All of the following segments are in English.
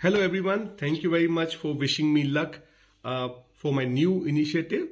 Hello everyone, thank you very much for wishing me luck for my new initiative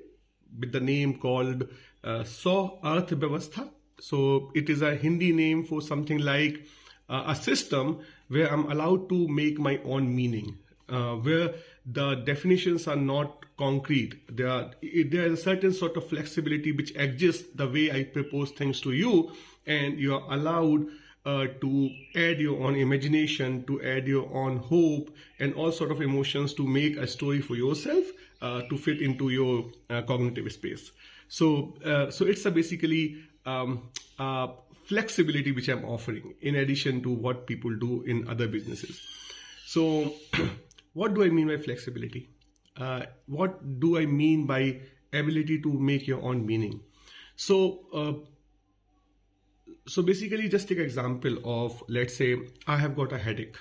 with the name called Swa-Arth Vyavastha. So it is a Hindi name for something like a system where I'm allowed to make my own meaning, where the definitions are not concrete. There is a certain sort of flexibility which exists the way I propose things to you, and you are allowed to add your own imagination, to add your own hope and all sort of emotions to make a story for yourself to fit into your cognitive space. So it's a basically flexibility which I'm offering in addition to what people do in other businesses. So what do I mean by flexibility? What do I mean by ability to make your own meaning? So basically, just take an example of, let's say I have got a headache.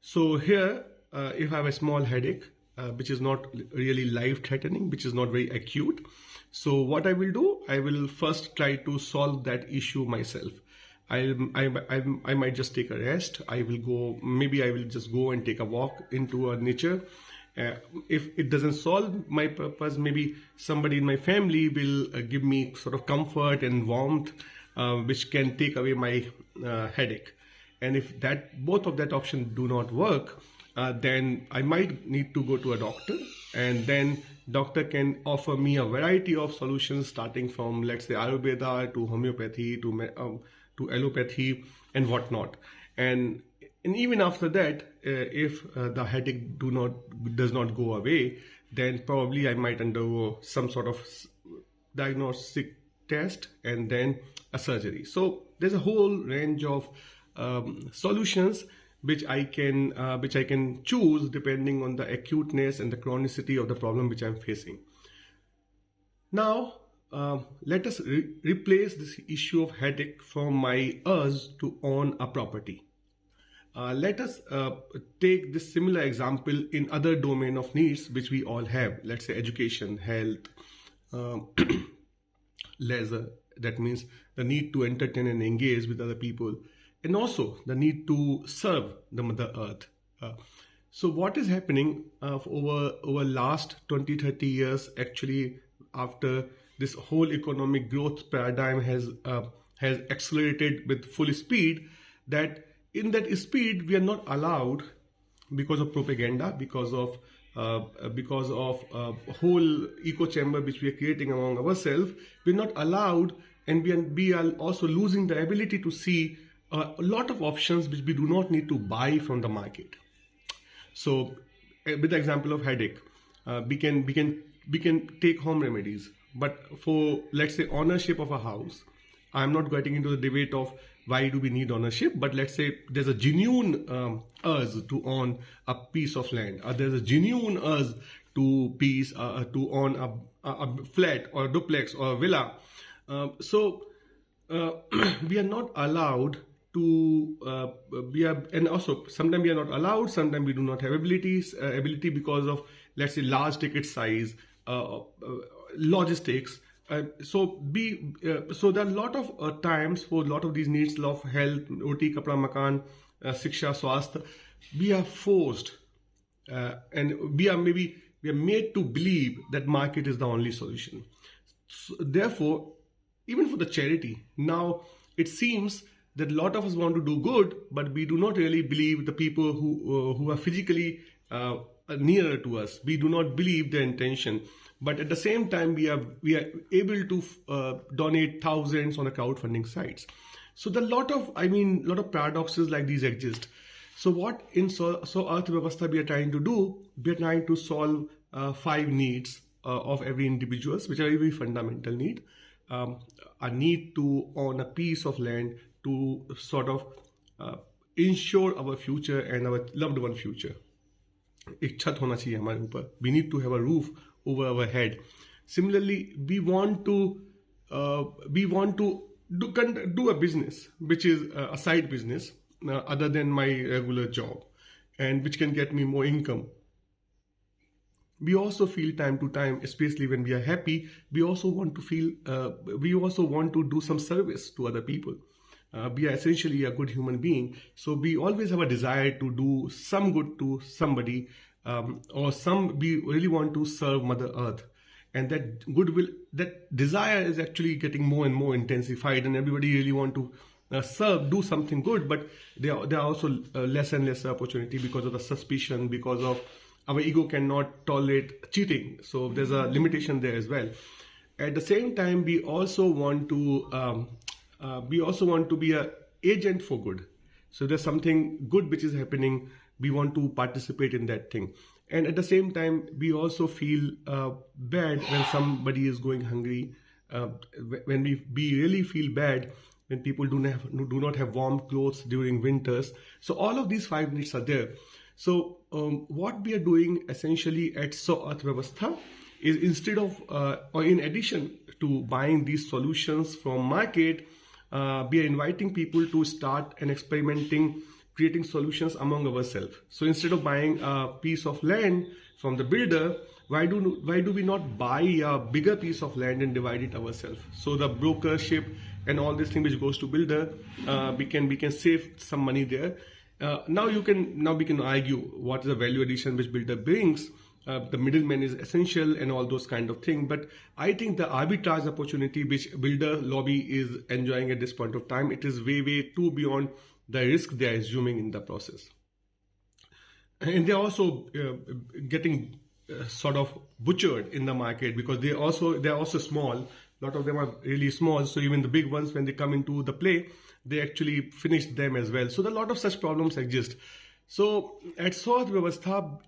So here, if I have a small headache, which is not really life-threatening, which is not very acute. So what I will do, I will first try to solve that issue myself. I might just take a rest. Maybe I will just go and take a walk into a nature. If it doesn't solve my purpose, maybe somebody in my family will give me sort of comfort and warmth, which can take away my headache. And if both of that option do not work, then I might need to go to a doctor, and then doctor can offer me a variety of solutions starting from, let's say, Ayurveda to homeopathy to allopathy and whatnot. And even after that, if the headache does not go away, then probably I might undergo some sort of diagnostic test and then a surgery. So there's a whole range of solutions which I can choose depending on the acuteness and the chronicity of the problem which I'm facing. Now let us replace this issue of headache from my urge to own a property. Let us take this similar example in other domain of needs which we all have. Let's say education, health, leisure. That means the need to entertain and engage with other people, and also the need to serve the Mother Earth. So what is happening over last 20-30 years, actually, after this whole economic growth paradigm has accelerated with full speed, that in that speed we are not allowed, because of propaganda, because of whole echo chamber which we are creating among ourselves, we're not allowed, and we are also losing the ability to see a lot of options which we do not need to buy from the market. So with the example of headache, we can take home remedies, but for, let's say, ownership of a house, I'm not getting into the debate of why do we need ownership, but let's say there's a genuine urge to own a piece of land, or there's a genuine urge to own a flat or a duplex or a villa. So we are not allowed to and also sometimes we are not allowed, sometimes we do not have ability because of, let's say, large ticket size, logistics. So there are a lot of times for a lot of these needs of health, roti, kapda, makan, shiksha, swasth, we are forced and we are made to believe that market is the only solution. So, therefore, even for the charity, now it seems that a lot of us want to do good, but we do not really believe the people who are physically nearer to us. We do not believe their intention. But at the same time, we are able to donate thousands on the crowdfunding sites. So there are a lot of paradoxes like these exist. So what in Swa-Arth Vyavastha we are trying to do? We are trying to solve 5 needs of every individual, which are very fundamental need. A need to own a piece of land to sort of ensure our future and our loved one future. एक छत होना चाहिए हमारे ऊपर. We need to have a roof over our head. Similarly, we want to do a business which is a side business other than my regular job, and which can get me more income. We also feel time to time, especially when we are happy, we also want to do some service to other people. we are essentially a good human being. So we always have a desire to do some good to somebody, we really want to serve Mother Earth. And that goodwill, that desire is actually getting more and more intensified, and everybody really want to do something good, but there are also less and less opportunity because of the suspicion, because of our ego cannot tolerate cheating. So there's a limitation there as well. At the same time, we also want to be a agent for good. So there's something good which is happening. We want to participate in that thing. And at the same time, we also feel bad when somebody is going hungry. When we really feel bad when people do not have warm clothes during winters. So all of these 5 needs are there. So what we are doing essentially at Swa-Arth Vyavastha is, instead of or in addition to buying these solutions from market, we are inviting people to start and experimenting, creating solutions among ourselves. So instead of buying a piece of land from the builder, why do we not buy a bigger piece of land and divide it ourselves? So the brokership and all this thing which goes to builder, we can save some money there. Now we can argue what is the value addition which builder brings. The middleman is essential and all those kind of things. But I think the arbitrage opportunity which builder lobby is enjoying at this point of time, it is way too beyond the risk they are assuming in the process. And they are also getting sort of butchered in the market, because they are also small. A lot of them are really small. So even the big ones, when they come into the play, they actually finish them as well. So a lot of such problems exist. So at Swa-Arth Vyavastha,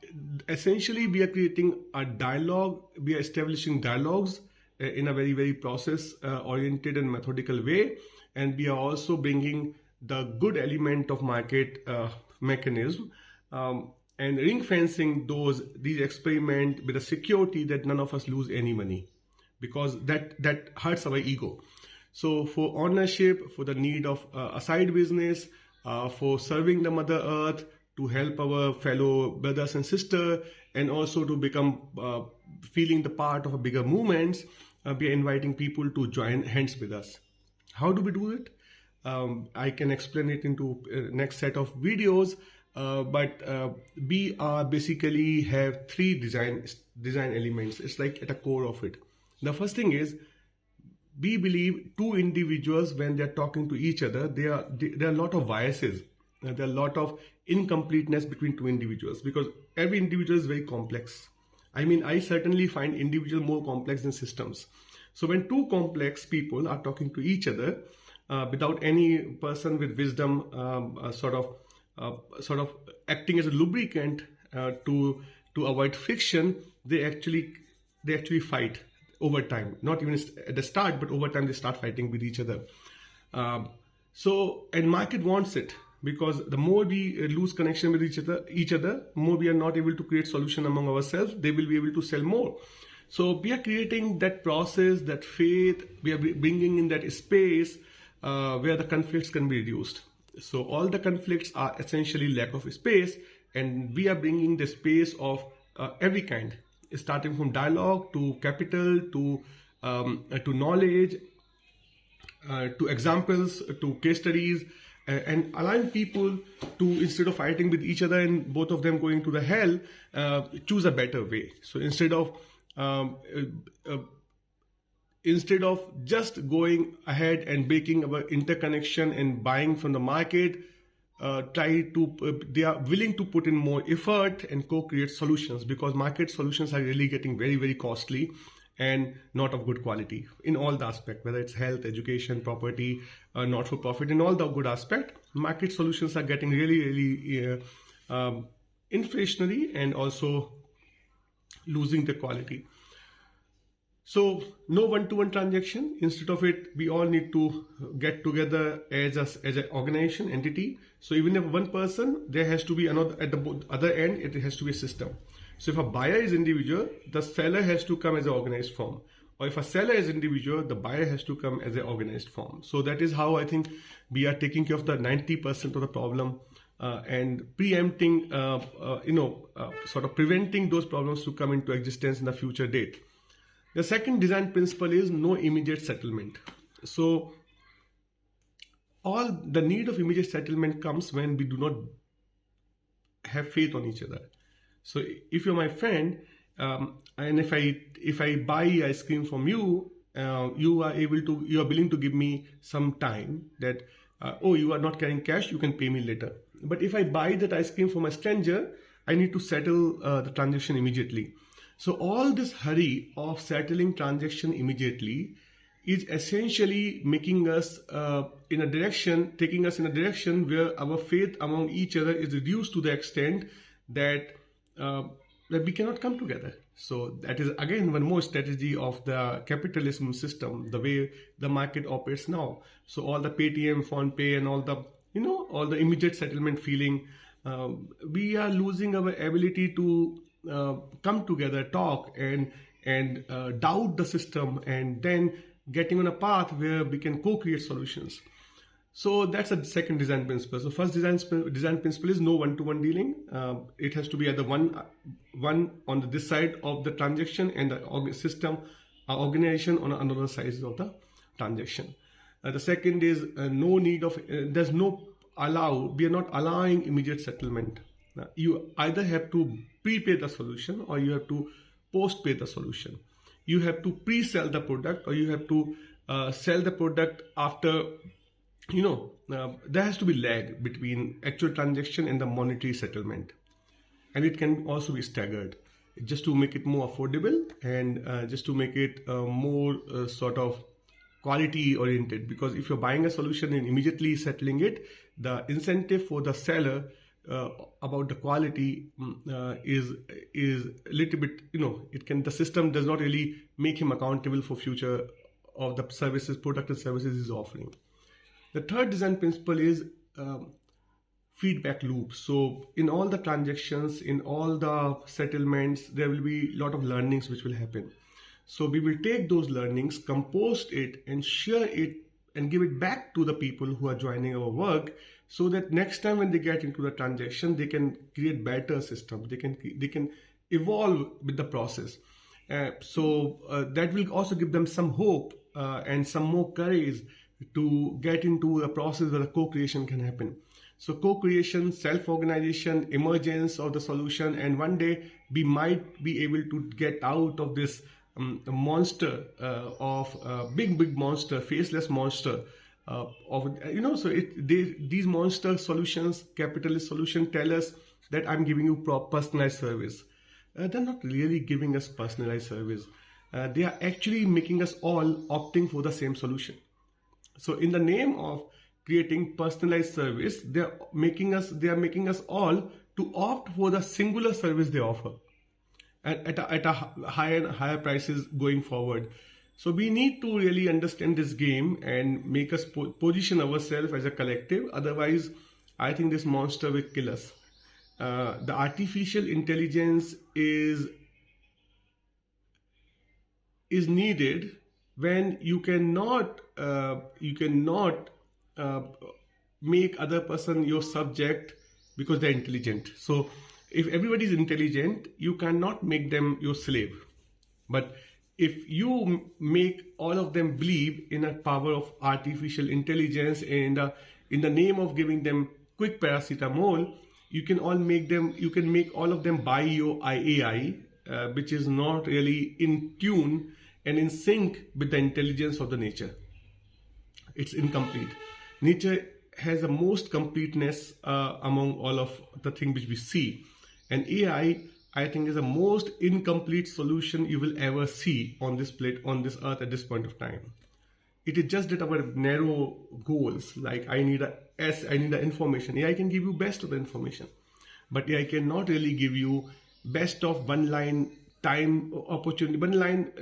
essentially we are creating a dialogue. We are establishing dialogues in a very process oriented and methodical way. And we are also bringing the good element of market mechanism, and ring fencing these experiments with a security that none of us lose any money, because that hurts our ego. So for ownership, for the need of a side business, for serving the Mother Earth, to help our fellow brothers and sisters, and also to become feeling the part of a bigger movements, we are inviting people to join hands with us. How do we do it? I can explain it into next set of videos, but we are basically have 3 design elements. It's like at the core of it. The first thing is, we believe 2 individuals, when they're talking to each other, there are a lot of biases. There are a lot of incompleteness between 2 individuals, because every individual is very complex. I mean, I certainly find individual more complex than systems. So when 2 complex people are talking to each other, without any person with wisdom sort of acting as a lubricant to avoid friction, they actually fight over time. Not even at the start, but over time they start fighting with each other. And market wants it, because the more we lose connection with each other, more we are not able to create solution among ourselves. They will be able to sell more. So we are creating that process, that faith. We are bringing in that space where the conflicts can be reduced. So all the conflicts are essentially lack of space, and we are bringing the space of every kind, starting from dialogue to capital to knowledge, to examples, to case studies, and allowing people to, instead of fighting with each other and both of them going to the hell, choose a better way. So instead of just going ahead and breaking our interconnection and buying from the market, they are willing to put in more effort and co-create solutions, because market solutions are really getting very costly and not of good quality in all the aspects, whether it's health, education, property, not-for-profit, in all the good aspect. Market solutions are getting really inflationary and also losing the quality. So no one-to-one transaction. Instead of it, we all need to get together as an organization, entity. So even if one person, there has to be another at the other end. It has to be a system. So if a buyer is individual, the seller has to come as an organized form. Or if a seller is individual, the buyer has to come as an organized form. So that is how I think we are taking care of the 90% of the problem, and preempting, sort of preventing those problems to come into existence in the future date. The second design principle is no immediate settlement. So all the need of immediate settlement comes when we do not have faith on each other. So if you're my friend, and if I buy ice cream from you, you are willing to give me some time that oh, you are not carrying cash, you can pay me later. But if I buy that ice cream from a stranger, I need to settle the transaction immediately. So all this hurry of settling transaction immediately is essentially making us taking us in a direction where our faith among each other is reduced to the extent that that we cannot come together. So that is again one more strategy of the capitalism system, the way the market operates now. So all the Paytm, PhonePe, and all the immediate settlement feeling, we are losing our ability to come together, talk, and doubt the system, and then getting on a path where we can co-create solutions. So that's a second design principle. So first design principle is no one-to-one dealing. It has to be either one on this side of the transaction and the system organization on another side of the transaction. The second is no need of we are not allowing immediate settlement. You either have to prepay the solution or you have to post-pay the solution. You have to pre-sell the product or you have to sell the product after. There has to be lag between actual transaction and the monetary settlement, and it can also be staggered just to make it more affordable and just to make it more sort of quality oriented. Because if you're buying a solution and immediately settling it, the incentive for the seller about the quality is a little bit, the system does not really make him accountable for future of the product and services he's offering. The third design principle is feedback loop. So in all the transactions, in all the settlements, there will be a lot of learnings which will happen. So we will take those learnings, compost it, and share it and give it back to the people who are joining our work, so that next time when they get into the transaction, they can create better systems. They can evolve with the process. So that will also give them some hope and some more courage to get into a process where the co-creation can happen. So co-creation, self-organization, emergence of the solution, and one day we might be able to get out of this monster big monster, faceless monster these monster solutions, capitalist solution, tell us that I'm giving you personalized service. They're not really giving us personalized service. They are actually making us all opting for the same solution. So in the name of creating personalized service, they are making us all to opt for the singular service they offer at a higher prices going forward. So we need to really understand this game and make us position ourselves as a collective. Otherwise, I think this monster will kill us. The artificial intelligence is needed when you cannot make other person your subject because they're intelligent. So if everybody is intelligent, you cannot make them your slave. But if you make all of them believe in a power of artificial intelligence and in the name of giving them quick paracetamol, you can make all of them buy your AI, which is not really in tune and in sync with the intelligence of the nature. It's incomplete. Nature has the most completeness among all of the things which we see. And AI, I think, is the most incomplete solution you will ever see on this earth at this point of time. It is just that our narrow goals, like I need the information. AI can give you best of the information, but AI cannot really give you best of one line time opportunity, one line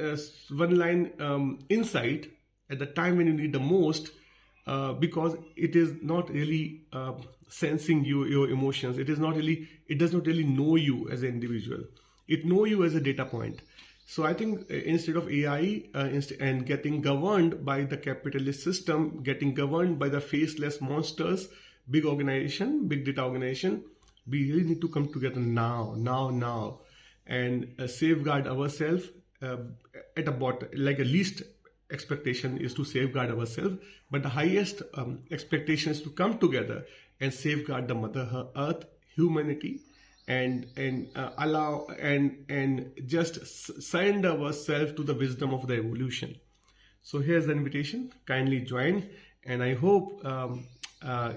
insight at the time when you need the most, because it is not really sensing your emotions. It does not really know you as an individual. It knows you as a data point. So I think instead of AI and getting governed by the capitalist system, getting governed by the faceless monsters, big data organization, we really need to come together now, and safeguard ourselves at the bottom, like at least expectation is to safeguard ourselves, but the highest expectation is to come together and safeguard the Mother Earth, humanity, and allow and just surrender ourselves to the wisdom of the evolution. So here's the invitation. Kindly join, and I hope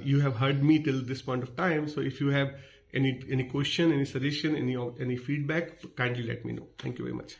you have heard me till this point of time. So if you have any question, any suggestion, any feedback, kindly let me know. Thank you very much.